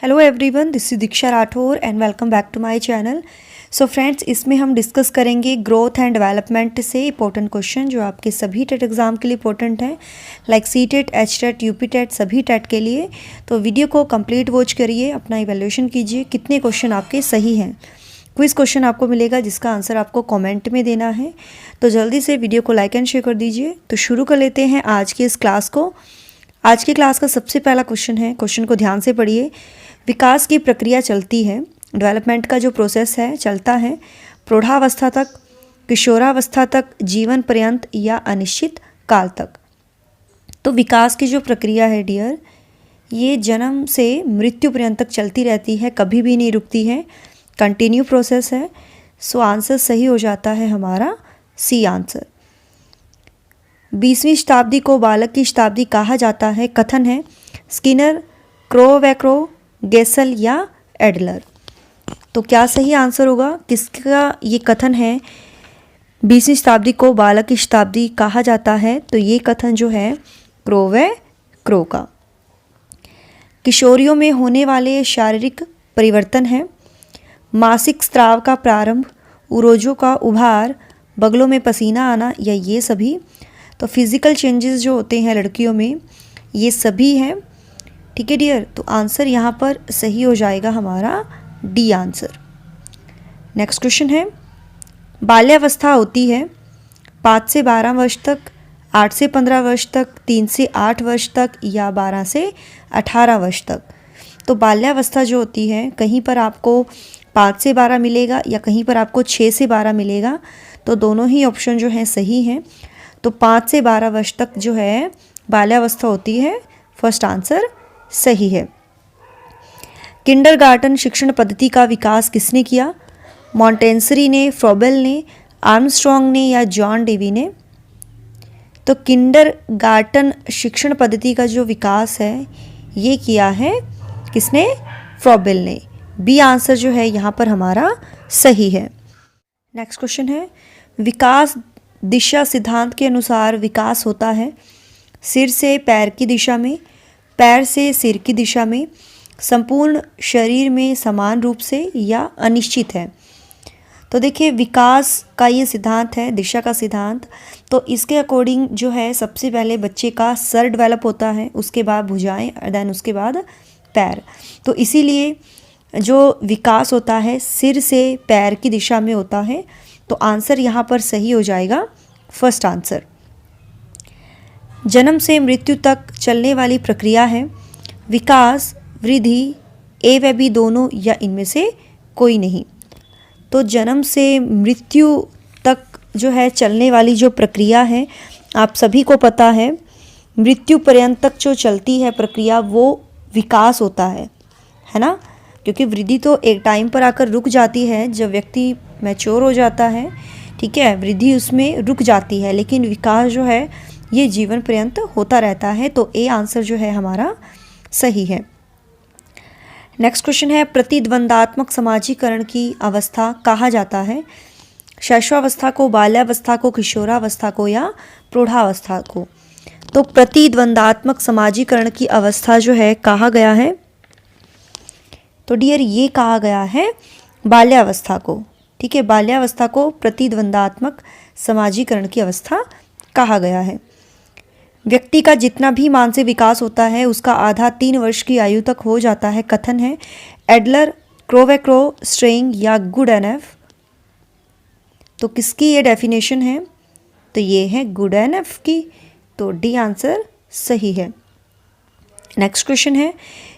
Hello everyone, this is Diksha Rathore and welcome back to my channel. So friends, इसमें हम discuss करेंगे growth and development से important question जो आपके सभी टेट एग्जाम के लिए इंपॉर्टेंट हैं, like C TET, H TET, UP TET, सभी टेट के लिए। तो वीडियो को कंप्लीट वॉच करिए, अपना इवैल्यूएशन कीजिए कितने क्वेश्चन आपके सही हैं। क्विज क्वेश्चन आपको मिलेगा जिसका आंसर आपको कॉमेंट में देना है। तो जल्दी से वीडियो को लाइक एंड शेयर कर दीजिए। तो शुरू कर लेते हैं आज की इस क्लास को। आज की क्लास का सबसे पहला क्वेश्चन है, क्वेश्चन को ध्यान से पढ़िए। विकास की प्रक्रिया चलती है, डेवलपमेंट का जो प्रोसेस है चलता है प्रौढ़ावस्था तक, किशोरावस्था तक, जीवन पर्यंत या अनिश्चित काल तक। तो विकास की जो प्रक्रिया है डियर, ये जन्म से मृत्यु पर्यंत तक चलती रहती है, कभी भी नहीं रुकती है, कंटिन्यू प्रोसेस है। सो आंसर सही हो जाता है हमारा सी आंसर। 20वीं शताब्दी को बालक की शताब्दी कहा जाता है, कथन है स्किनर, क्रोवैक्रो, गेसल या एडलर। तो क्या सही आंसर होगा, किसका ये कथन है 20वीं शताब्दी को बालक की शताब्दी कहा जाता है? तो ये कथन जो है क्रोवैक्रो का। किशोरियों में होने वाले शारीरिक परिवर्तन है मासिक स्राव का प्रारंभ, उरोजों का उभार, बगलों में पसीना आना या ये सभी। तो फिजिकल चेंजेस जो होते हैं लड़कियों में, ये सभी हैं। ठीक है डियर, तो आंसर यहाँ पर सही हो जाएगा हमारा डी आंसर। नेक्स्ट क्वेश्चन है, बाल्यावस्था होती है 5 से 12 वर्ष तक, 8 से 15 वर्ष तक, 3 से 8 वर्ष तक या 12 से 18 वर्ष तक। तो बाल्यावस्था जो होती है, कहीं पर आपको 5 से 12 मिलेगा या कहीं पर आपको 6 से 12 मिलेगा। तो दोनों ही ऑप्शन जो हैं सही हैं। तो 5 से 12 वर्ष तक जो है बाल्यावस्था होती है, फर्स्ट आंसर सही है। किंडरगार्टन शिक्षण पद्धति का विकास किसने किया? मॉन्टेसरी ने, फ्रोबेल ने, आर्मस्ट्रॉन्ग ने या जॉन डेवी ने? तो किंडरगार्टन शिक्षण पद्धति का जो विकास है ये किया है किसने? फ्रोबेल ने। बी आंसर जो है यहाँ पर हमारा सही है। नेक्स्ट क्वेश्चन है, विकास दिशा सिद्धांत के अनुसार विकास होता है सिर से पैर की दिशा में, पैर से सिर की दिशा में, संपूर्ण शरीर में समान रूप से या अनिश्चित है। तो देखिए, विकास का ये सिद्धांत है, दिशा का सिद्धांत। तो इसके अकॉर्डिंग जो है सबसे पहले बच्चे का सर डेवलप होता है, उसके बाद भुजाएं, देन उसके बाद पैर। तो इसीलिए जो विकास होता है सिर से पैर की दिशा में होता है। तो आंसर यहाँ पर सही हो जाएगा फर्स्ट आंसर। जन्म से मृत्यु तक चलने वाली प्रक्रिया है विकास, वृद्धि, ए व बी दोनों या इनमें से कोई नहीं। तो जन्म से मृत्यु तक जो है चलने वाली जो प्रक्रिया है, आप सभी को पता है, मृत्यु पर्यंत तक जो चलती है प्रक्रिया वो विकास होता है ना। क्योंकि वृद्धि तो एक टाइम पर आकर रुक जाती है, जब व्यक्ति मैच्योर हो जाता है, ठीक है, वृद्धि उसमें रुक जाती है, लेकिन विकास जो है ये जीवन पर्यंत होता रहता है। तो ए आंसर जो है हमारा सही है। नेक्स्ट क्वेश्चन है, प्रतिद्वंदात्मक समाजीकरण की अवस्था कहा जाता है शैशवावस्था को, बाल्यावस्था को, किशोरावस्था को या प्रौढ़ावस्था को? तो प्रतिद्वंदात्मक समाजीकरण की अवस्था जो है कहा गया है, तो डियर ये कहा गया है बाल्यावस्था को। ठीक है, बाल्यावस्था को प्रतिद्वंदात्मक समाजीकरण की अवस्था कहा गया है। व्यक्ति का जितना भी मानसिक विकास होता है उसका आधा 3 वर्ष की आयु तक हो जाता है, कथन है एडलर, क्रोवैक्रो, स्ट्रेइंग या गुड एन एफ। तो किसकी ये डेफिनेशन है? तो ये है गुड एन एफ की। तो डी आंसर सही है। नेक्स्ट क्वेश्चन है,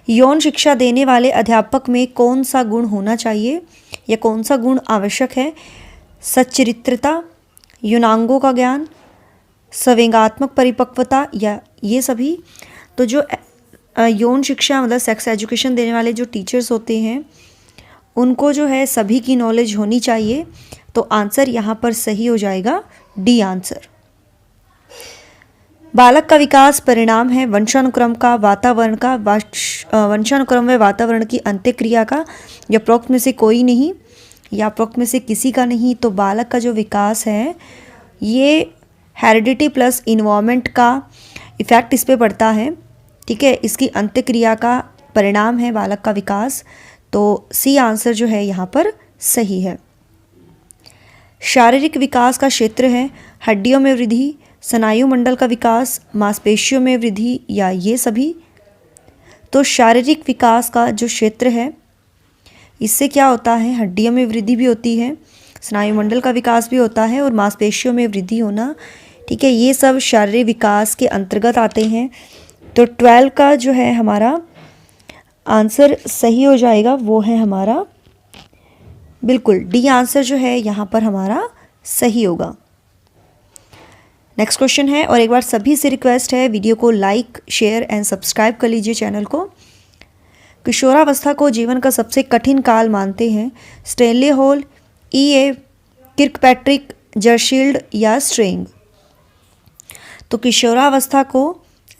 यौन शिक्षा देने वाले अध्यापक में कौन सा गुण होना चाहिए या कौन सा गुण आवश्यक है? सच्चरित्रता, यौनांगों का ज्ञान, संवेगात्मक परिपक्वता या ये सभी? तो जो यौन शिक्षा मतलब सेक्स एजुकेशन देने वाले जो टीचर्स होते हैं उनको जो है सभी की नॉलेज होनी चाहिए। तो आंसर यहाँ पर सही हो जाएगा डी आंसर। बालक का विकास परिणाम है वंशानुक्रम का, वातावरण का, वंशानुक्रम व वातावरण की अंत्यक्रिया का, या प्रोक्त में से कोई नहीं या प्रोक्त में से किसी का नहीं। तो बालक का जो विकास है ये हेरिडिटी प्लस इन्वायरमेंट का इफ़ेक्ट इस पे पड़ता है। ठीक है, इसकी अंत्यक्रिया का परिणाम है बालक का विकास। तो सी आंसर जो है यहाँ पर सही है। शारीरिक विकास का क्षेत्र है हड्डियों में वृद्धि, स्नायु मंडल का विकास, मांसपेशियों में वृद्धि या ये सभी। तो शारीरिक विकास का जो क्षेत्र है इससे क्या होता है, हड्डियों में वृद्धि भी होती है, स्नायु मंडल का विकास भी होता है और मांसपेशियों में वृद्धि होना, ठीक है, ये सब शारीरिक विकास के अंतर्गत आते हैं। तो 12 का जो है हमारा आंसर सही हो जाएगा, वो है हमारा बिल्कुल डी आंसर जो है यहाँ पर हमारा सही होगा। नेक्स्ट क्वेश्चन है, और एक बार सभी से रिक्वेस्ट है वीडियो को लाइक शेयर एंड सब्सक्राइब कर लीजिए चैनल को। किशोरावस्था को जीवन का सबसे कठिन काल मानते हैं स्टेनले हॉल, E.A. किर्कपैट्रिक, जर्शील्ड या स्ट्रेंग। तो किशोरावस्था को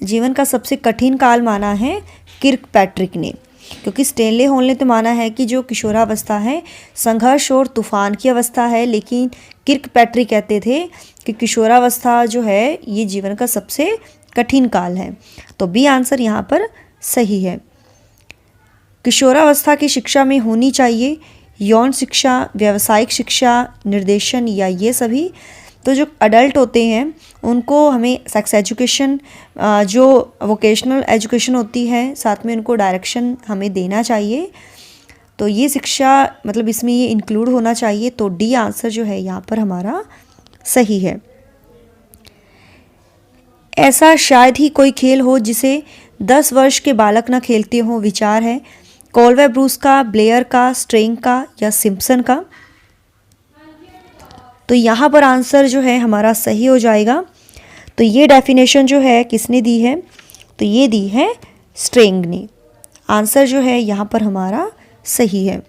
जीवन का सबसे कठिन काल माना है किर्कपैट्रिक ने, क्योंकि स्टेनले हॉल ने तो माना है कि जो किशोरावस्था है संघर्ष और तूफान की अवस्था है, लेकिन किर्कपैट्रिक कहते थे कि किशोरावस्था जो है ये जीवन का सबसे कठिन काल है। तो बी आंसर यहाँ पर सही है। किशोरावस्था की शिक्षा में होनी चाहिए यौन शिक्षा, व्यावसायिक शिक्षा, निर्देशन या ये सभी। तो जो अडल्ट होते हैं उनको हमें सेक्स एजुकेशन, जो वोकेशनल एजुकेशन होती है, साथ में उनको डायरेक्शन हमें देना चाहिए। तो ये शिक्षा मतलब इसमें ये इंक्लूड होना चाहिए। तो डी आंसर जो है यहाँ पर हमारा सही है। ऐसा शायद ही कोई खेल हो जिसे 10 वर्ष के बालक न खेलते हो। विचार है कॉलवे ब्रूस का, ब्लेयर का, स्ट्रेंग का या सिम्पसन का। तो यहाँ पर आंसर जो है हमारा सही हो जाएगा। तो ये डेफिनेशन जो है किसने दी है, तो ये दी है स्ट्रेंग ने। आंसर जो है यहाँ पर हमारा सही है।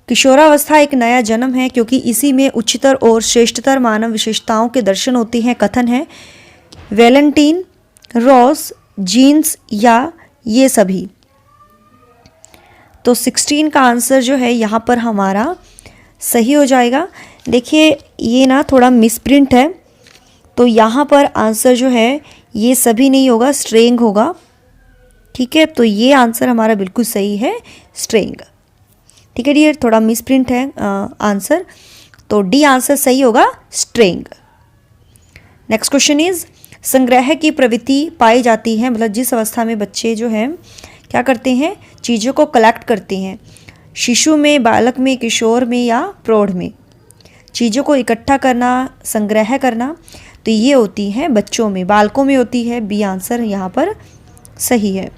किशोरावस्था एक नया जन्म है क्योंकि इसी में उच्चतर और श्रेष्ठतर मानव विशेषताओं के दर्शन होते हैं। कथन है वैलेंटीन, रॉस, जीन्स या ये सभी। तो 16 का आंसर जो है यहाँ पर हमारा सही हो जाएगा। देखिए ये ना थोड़ा मिसप्रिंट है, तो यहाँ पर आंसर जो है ये सभी नहीं होगा, स्ट्रेंग होगा, ठीक है। तो ये आंसर हमारा बिल्कुल सही है, स्ट्रेंग, ठीक है डियर, थोड़ा मिसप्रिंट है आंसर। तो डी आंसर सही होगा, स्ट्रेंग। नेक्स्ट क्वेश्चन इज संग्रह की प्रवृत्ति पाई जाती है, मतलब जिस अवस्था में बच्चे जो हैं क्या करते हैं, चीज़ों को कलेक्ट करते हैं। शिशु में, बालक में, किशोर में या प्रौढ़ में चीज़ों को इकट्ठा करना, संग्रह करना, तो ये होती है बच्चों में, बालकों में होती है। बी आंसर यहाँ पर सही है।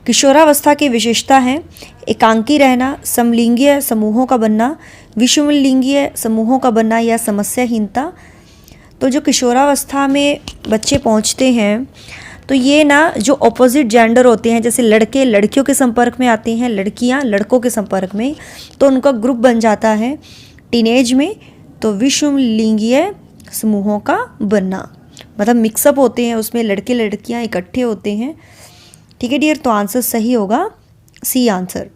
किशोरावस्था की विशेषता है एकांकी रहना, समलिंगीय समूहों का बनना, विषमलिंगीय समूहों का बनना या समस्याहीनता। तो जो किशोरावस्था में बच्चे पहुँचते हैं तो ये ना जो ऑपोजिट जेंडर होते हैं, जैसे लड़के लड़कियों के संपर्क में आते हैं, लड़कियां लड़कों के संपर्क में, तो उनका ग्रुप बन जाता है टीनेज में। तो विषमलिंगीय समूहों का बनना मतलब मिक्सअप होते हैं, उसमें लड़के लड़कियां इकट्ठे होते हैं, ठीक है डियर। तो आंसर सही होगा, सी आंसर।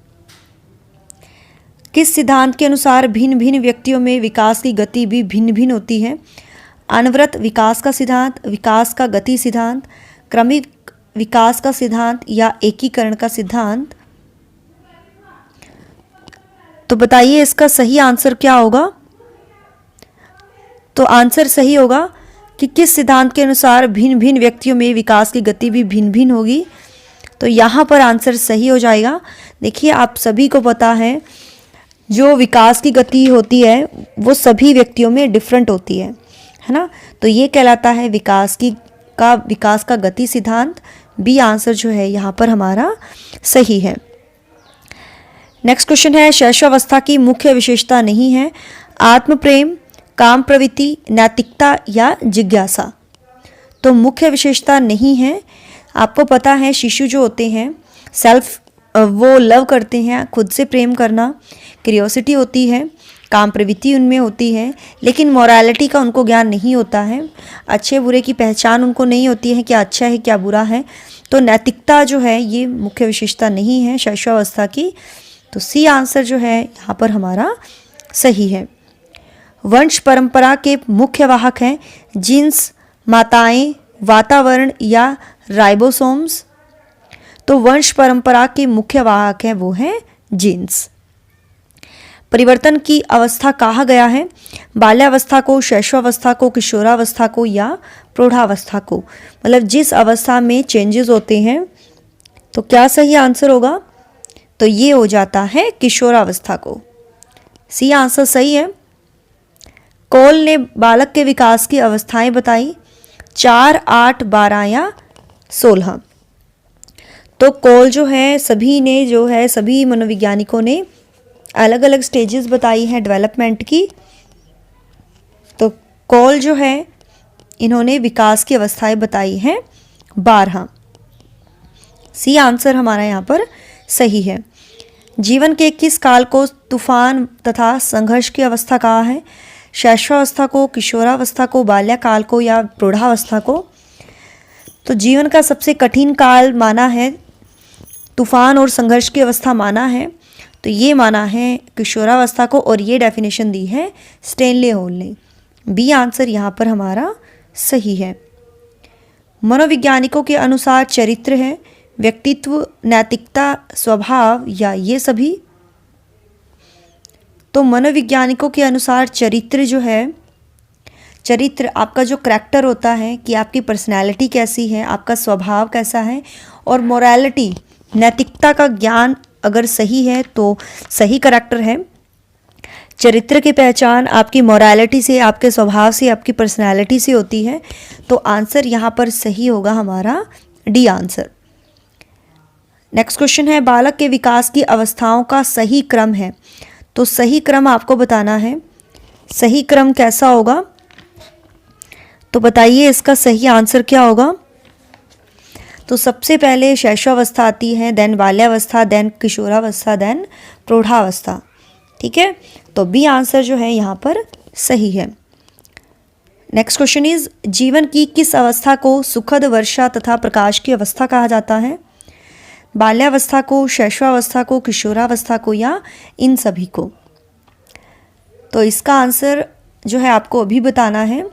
किस सिद्धांत के अनुसार भिन्न भिन्न व्यक्तियों में विकास की गति भी भिन्न भिन्न होती है? अनवरत विकास का सिद्धांत, विकास का गति सिद्धांत, क्रमिक विकास का सिद्धांत या एकीकरण का सिद्धांत। तो बताइए इसका सही आंसर क्या होगा? तो आंसर सही होगा कि किस सिद्धांत के अनुसार भिन्न भिन्न व्यक्तियों में विकास की गति भी भिन्न भिन्न होगी। तो यहाँ पर आंसर सही हो जाएगा। देखिए आप सभी को पता है जो विकास की गति होती है वो सभी व्यक्तियों में डिफरेंट होती है ना। तो ये कहलाता है विकास का गति सिद्धांत। बी आंसर जो है यहाँ पर हमारा सही है। नेक्स्ट क्वेश्चन है शैशवावस्था की मुख्य विशेषता नहीं है आत्म प्रेम, काम प्रवृत्ति, नैतिकता या जिज्ञासा। तो मुख्य विशेषता नहीं है। आपको पता है शिशु जो होते हैं सेल्फ वो लव करते हैं, खुद से प्रेम करना, क्यूरियोसिटी होती है, काम प्रवृत्ति उनमें होती है, लेकिन मोरालिटी का उनको ज्ञान नहीं होता है, अच्छे बुरे की पहचान उनको नहीं होती है, क्या अच्छा है क्या बुरा है। तो नैतिकता जो है ये मुख्य विशेषता नहीं है शैशवावस्था की। तो सी आंसर जो है यहाँ पर हमारा सही है। वंश परंपरा के मुख्य वाहक हैं जीन्स, माताएं, वातावरण या राइबोसोम्स। तो वंश परंपरा के मुख्य वाहक हैं वो हैं जीन्स। परिवर्तन की अवस्था कहा गया है, बाल्यावस्था को, शैशवावस्था को, किशोरावस्था को या प्रौढ़ावस्था को। मतलब जिस अवस्था में चेंजेस होते हैं, तो क्या सही आंसर होगा? तो ये हो जाता है किशोरावस्था को। सी आंसर सही है। कॉल ने बालक के विकास की अवस्थाएं बताई, 4, 8, 12 या 16। तो कॉल जो है सभी मनोवैज्ञानिकों ने अलग अलग स्टेजेस बताई हैं डेवलपमेंट की। तो कॉल जो है इन्होंने विकास की अवस्थाएं बताई हैं 12। सी आंसर हमारा यहाँ पर सही है। जीवन के किस काल को तूफान तथा संघर्ष की अवस्था कहा है? शैशवावस्था को, किशोरावस्था को, बाल्यकाल को या प्रौढ़ावस्था को? तो जीवन का सबसे कठिन काल माना है, तूफान और संघर्ष की अवस्था माना है, तो ये माना है किशोरावस्था को, और ये डेफिनेशन दी है स्टेनले हॉल ने। बी आंसर यहाँ पर हमारा सही है। मनोवैज्ञानिकों के अनुसार चरित्र है व्यक्तित्व, नैतिकता, स्वभाव या ये सभी? तो मनोवैज्ञानिकों के अनुसार चरित्र जो है, चरित्र आपका जो करैक्टर होता है कि आपकी पर्सनैलिटी कैसी है, आपका स्वभाव कैसा है, और मोरालिटी, नैतिकता का ज्ञान अगर सही है तो सही करैक्टर है। चरित्र की पहचान आपकी मोरालिटी से, आपके स्वभाव से, आपकी पर्सनैलिटी से होती है। तो आंसर यहाँ पर सही होगा हमारा डी आंसर। नेक्स्ट क्वेश्चन है, बालक के विकास की अवस्थाओं का सही क्रम है। तो सही क्रम आपको बताना है। सही क्रम कैसा होगा? तो बताइए इसका सही आंसर क्या होगा? तो सबसे पहले शैशवावस्था आती है, देन बाल्यावस्था, देन किशोरावस्था, देन प्रौढ़ावस्था। ठीक है, तो बी आंसर जो है यहाँ पर सही है। नेक्स्ट क्वेश्चन इज, जीवन की किस अवस्था को सुखद, वर्षा तथा प्रकाश की अवस्था कहा जाता है? बाल्यावस्था को, शैशवावस्था को, किशोरावस्था को या इन सभी को? तो इसका आंसर जो है आपको अभी बताना है।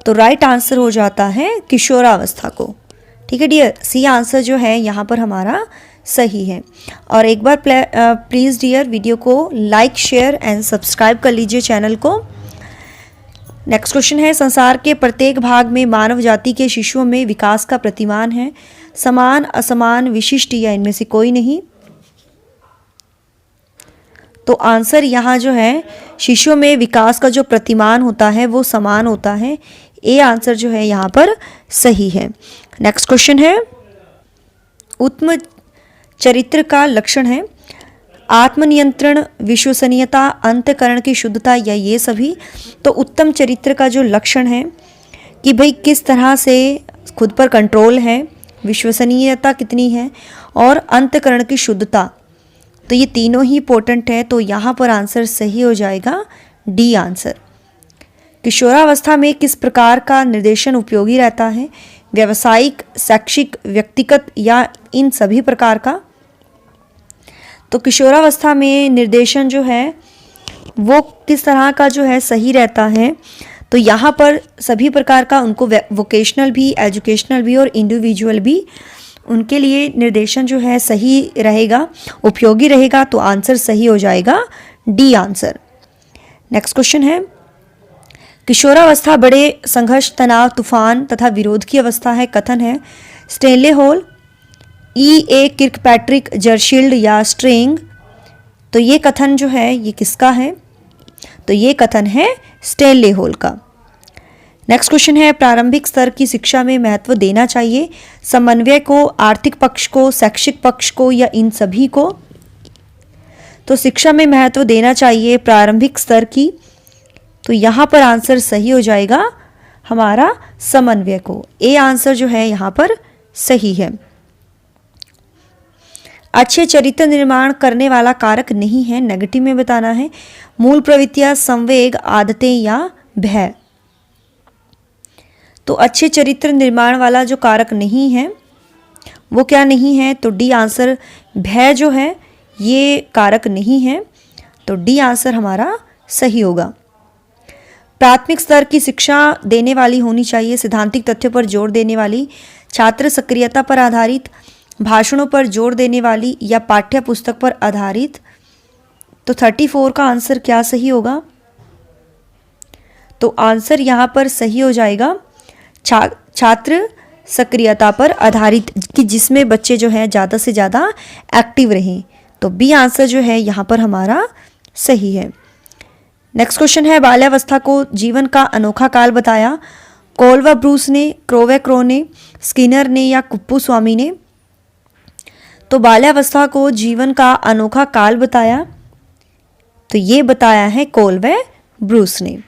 तो राइट आंसर हो जाता है किशोरावस्था को। ठीक है डियर, सी आंसर जो है यहाँ पर हमारा सही है। और एक बार प्लीज़ डियर वीडियो को लाइक, शेयर एंड सब्सक्राइब कर लीजिए चैनल को। नेक्स्ट क्वेश्चन है, संसार के प्रत्येक भाग में मानव जाति के शिशुओं में विकास का प्रतिमान है। समान, असमान, विशिष्ट या इनमें से कोई नहीं? तो आंसर यहाँ जो है, शिशुओं में विकास का जो प्रतिमान होता है वो समान होता है। ए आंसर जो है यहाँ पर सही है। नेक्स्ट क्वेश्चन है, उत्तम चरित्र का लक्षण है आत्मनियंत्रण, विश्वसनीयता, अंतःकरण की शुद्धता या ये सभी? तो उत्तम चरित्र का जो लक्षण है कि भाई किस तरह से खुद पर कंट्रोल है, विश्वसनीयता कितनी है और अंतःकरण की शुद्धता, तो ये तीनों ही इंपॉर्टेंट है। तो यहाँ पर आंसर सही हो जाएगा डी आंसर। किशोरावस्था में किस प्रकार का निर्देशन उपयोगी रहता है? व्यावसायिक, शैक्षिक, व्यक्तिगत या इन सभी प्रकार का? तो किशोरावस्था में निर्देशन जो है वो किस तरह का जो है सही रहता है? तो यहाँ पर सभी प्रकार का उनको वोकेशनल भी, एजुकेशनल भी और इंडिविजुअल भी, उनके लिए निर्देशन जो है सही रहेगा, उपयोगी रहेगा। तो आंसर सही हो जाएगा डी आंसर। नेक्स्ट क्वेश्चन है, किशोरावस्था बड़े संघर्ष, तनाव, तूफान तथा विरोध की अवस्था है। कथन है स्टेनले हॉल, E.A. किर्कपैट्रिक, जर्शील्ड या स्ट्रिंग? तो ये कथन जो है ये किसका है? तो ये कथन है स्टेनले हॉल का। नेक्स्ट क्वेश्चन है, प्रारंभिक स्तर की शिक्षा में महत्व देना चाहिए समन्वय को, आर्थिक पक्ष को, शैक्षिक पक्ष को या इन सभी को? तो शिक्षा में महत्व देना चाहिए प्रारंभिक स्तर की, तो यहाँ पर आंसर सही हो जाएगा हमारा समन्वय को। ए आंसर जो है यहाँ पर सही है। अच्छे चरित्र निर्माण करने वाला कारक नहीं है, नेगेटिव में बताना है। मूल प्रवृत्तियां, संवेग, आदतें या भय? तो अच्छे चरित्र निर्माण वाला जो कारक नहीं है वो क्या नहीं है? तो डी आंसर, भय जो है ये कारक नहीं है। तो डी आंसर हमारा सही होगा। प्राथमिक स्तर की शिक्षा देने वाली होनी चाहिए, सिद्धांतिक तथ्यों पर जोर देने वाली, छात्र सक्रियता पर आधारित, भाषणों पर जोर देने वाली या पाठ्य पुस्तक पर आधारित। तो 34 का आंसर क्या सही होगा? तो आंसर यहाँ पर सही हो जाएगा छात्र सक्रियता पर आधारित, कि जिसमें बच्चे जो है ज़्यादा से ज़्यादा एक्टिव रहें। तो बी आंसर जो है यहाँ पर हमारा सही है। नेक्स्ट क्वेश्चन है, बाल्यावस्था को जीवन का अनोखा काल बताया। कोलवा ब्रूस ने, क्रोवे क्रो ने, स्किनर ने या कुप्पू स्वामी ने? तो बाल्यावस्था को जीवन का अनोखा काल बताया, तो ये बताया है कोलवे ब्रूस ने।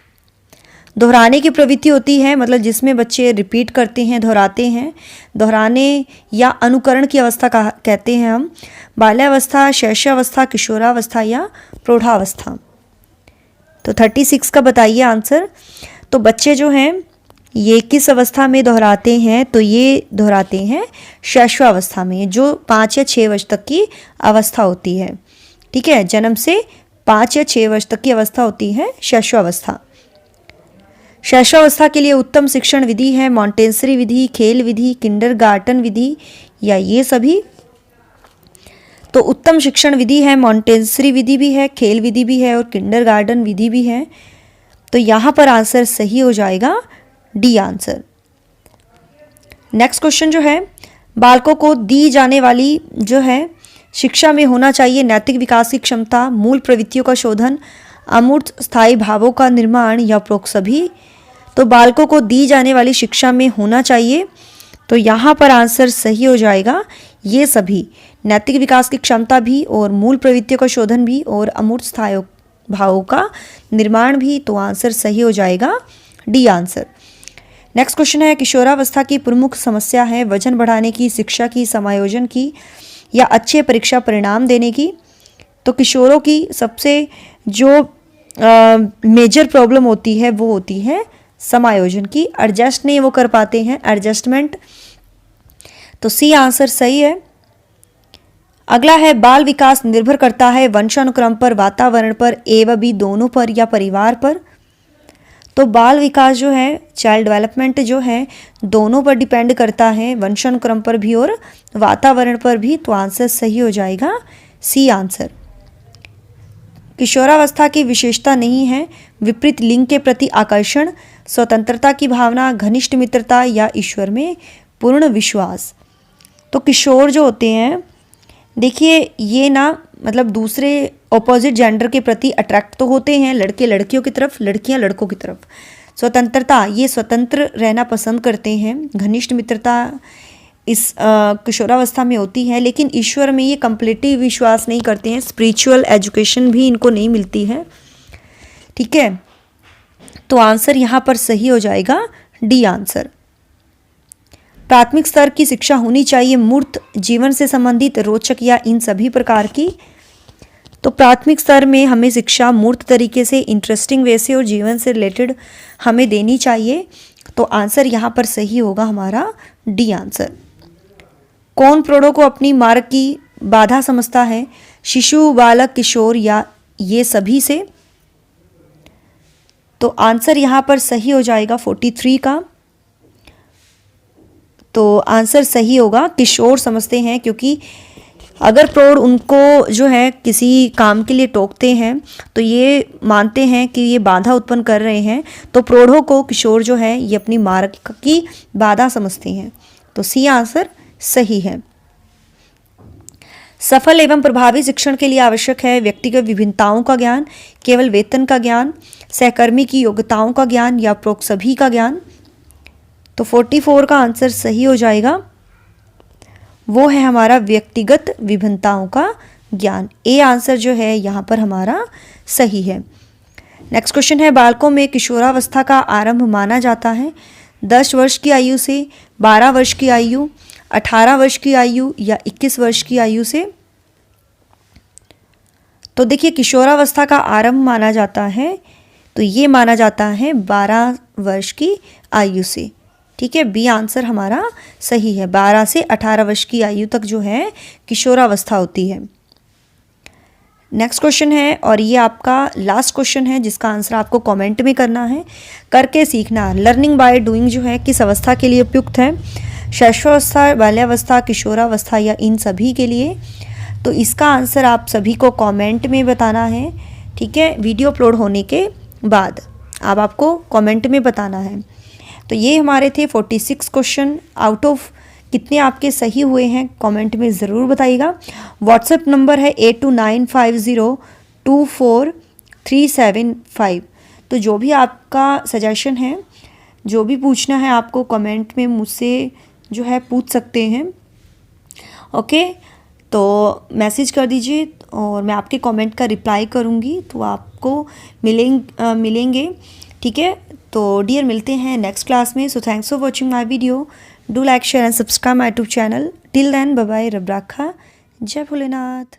दोहराने की प्रवृत्ति होती है, मतलब जिसमें बच्चे रिपीट करते हैं, दोहराते हैं, दोहराने या अनुकरण की अवस्था कहते हैं हम। बाल्यावस्था, शैशवावस्था, किशोरावस्था या प्रौढ़ावस्था? तो 36 का बताइए आंसर। तो बच्चे जो हैं ये किस अवस्था में दोहराते हैं? तो ये दोहराते हैं शैशवावस्था में, जो 5 या 6 वर्ष तक की अवस्था होती है। ठीक है, जन्म से 5 या 6 वर्ष तक की अवस्था होती है शैशवावस्था। शैशवावस्था के लिए उत्तम शिक्षण विधि है मॉन्टेसरी विधि, खेल विधि, किंडरगार्टन विधि या ये सभी? तो उत्तम शिक्षण विधि है मॉन्टेसरी विधि भी है, खेल विधि भी है और किंडरगार्टन विधि भी है। तो यहाँ पर आंसर सही हो जाएगा डी आंसर। नेक्स्ट क्वेश्चन जो है, बालकों को दी जाने वाली जो है शिक्षा में होना चाहिए नैतिक विकास की क्षमता, मूल प्रवृत्तियों का शोधन, अमूर्त स्थायी भावों का निर्माण या उपरोक्त सभी? तो बालकों को दी जाने वाली शिक्षा में होना चाहिए, तो यहाँ पर आंसर सही हो जाएगा ये सभी, नैतिक विकास की क्षमता भी और मूल प्रवृत्तियों का शोधन भी और अमूर्त स्थायी भावों का निर्माण भी। तो आंसर सही हो जाएगा डी आंसर। नेक्स्ट क्वेश्चन है, किशोरावस्था की प्रमुख समस्या है वजन बढ़ाने की, शिक्षा की, समायोजन की या अच्छे परीक्षा परिणाम देने की? तो किशोरों की सबसे जो मेजर प्रॉब्लम होती है वो होती है समायोजन की, एडजस्ट नहीं वो कर पाते हैं, एडजस्टमेंट। तो सी आंसर सही है। अगला है, बाल विकास निर्भर करता है वंशानुक्रम पर, वातावरण पर, ए व बी दोनों पर या परिवार पर? तो बाल विकास जो है, चाइल्ड डेवलपमेंट जो है, दोनों पर डिपेंड करता है, वंशानुक्रम पर भी और वातावरण पर भी। तो आंसर सही हो जाएगा सी आंसर। किशोरावस्था की विशेषता नहीं है विपरीत लिंग के प्रति आकर्षण, स्वतंत्रता की भावना, घनिष्ठ मित्रता या ईश्वर में पूर्ण विश्वास? तो किशोर जो होते हैं, देखिए ये ना मतलब दूसरे ऑपोजिट जेंडर के प्रति अट्रैक्ट तो होते हैं, लड़के लड़कियों की तरफ, लड़कियां लड़कों की तरफ। स्वतंत्रता, ये स्वतंत्र रहना पसंद करते हैं। घनिष्ठ मित्रता इस किशोरावस्था में होती है, लेकिन ईश्वर में ये कंप्लीटली विश्वास नहीं करते हैं, स्पिरिचुअल एजुकेशन भी इनको नहीं मिलती है। ठीक है, तो आंसर यहाँ पर सही हो जाएगा डी आंसर। प्राथमिक स्तर की शिक्षा होनी चाहिए मूर्त, जीवन से संबंधित, रोचक या इन सभी प्रकार की? तो प्राथमिक स्तर में हमें शिक्षा मूर्त तरीके से, इंटरेस्टिंग वे से और जीवन से रिलेटेड हमें देनी चाहिए। तो आंसर यहाँ पर सही होगा हमारा डी आंसर। कौन प्रौढ़ों को अपनी मार्ग की बाधा समझता है? शिशु, बालक, किशोर या ये सभी से? तो आंसर यहाँ पर सही हो जाएगा 43 का। तो आंसर सही होगा, किशोर समझते हैं, क्योंकि अगर प्रौढ़ उनको जो है किसी काम के लिए टोकते हैं तो ये मानते हैं कि ये बाधा उत्पन्न कर रहे हैं, तो प्रौढ़ों को किशोर जो है ये अपनी मार्ग की बाधा समझते हैं। तो सी आंसर सही है। सफल एवं प्रभावी शिक्षण के लिए आवश्यक है व्यक्तिगत विभिन्नताओं का ज्ञान, केवल वेतन का ज्ञान, सहकर्मी की योग्यताओं का ज्ञान या उपरोक्त सभी का ज्ञान? तो 44 का आंसर सही हो जाएगा, वो है हमारा व्यक्तिगत विभिन्नताओं का ज्ञान। ए आंसर जो है यहाँ पर हमारा सही है। नेक्स्ट क्वेश्चन है, बालकों में किशोरावस्था का आरंभ माना जाता है 10 वर्ष की आयु से, 12 वर्ष की आयु, 18 वर्ष की आयु या 21 वर्ष की आयु से? तो देखिए, किशोरावस्था का आरंभ माना जाता है, तो ये माना जाता है 12 वर्ष की आयु से। ठीक है, बी आंसर हमारा सही है। 12 से 18 वर्ष की आयु तक जो है किशोरावस्था होती है। नेक्स्ट क्वेश्चन है, और ये आपका लास्ट क्वेश्चन है जिसका आंसर आपको कमेंट में करना है। करके सीखना, लर्निंग बाय डूइंग जो है किस अवस्था के लिए उपयुक्त है? शैशवावस्था, बाल्यावस्था, किशोरावस्था या इन सभी के लिए? तो इसका आंसर आप सभी को कमेंट में बताना है, ठीक है, वीडियो अपलोड होने के बाद अब आपको कमेंट में बताना है। तो ये हमारे थे 46 क्वेश्चन। आउट ऑफ कितने आपके सही हुए हैं कमेंट में ज़रूर बताइएगा। व्हाट्सएप नंबर है 8295024375। तो जो भी आपका सजेशन है, जो भी पूछना है आपको कमेंट में मुझसे जो है पूछ सकते हैं। ओके, तो मैसेज कर दीजिए और मैं आपके कमेंट का रिप्लाई करूँगी, तो आपको मिलेंगे, ठीक है। तो डियर, मिलते हैं नेक्स्ट क्लास में। So thanks for watching my video. Do like, share and subscribe my YouTube channel. Till then, bye bye, रब राखा, जय भोलेनाथ।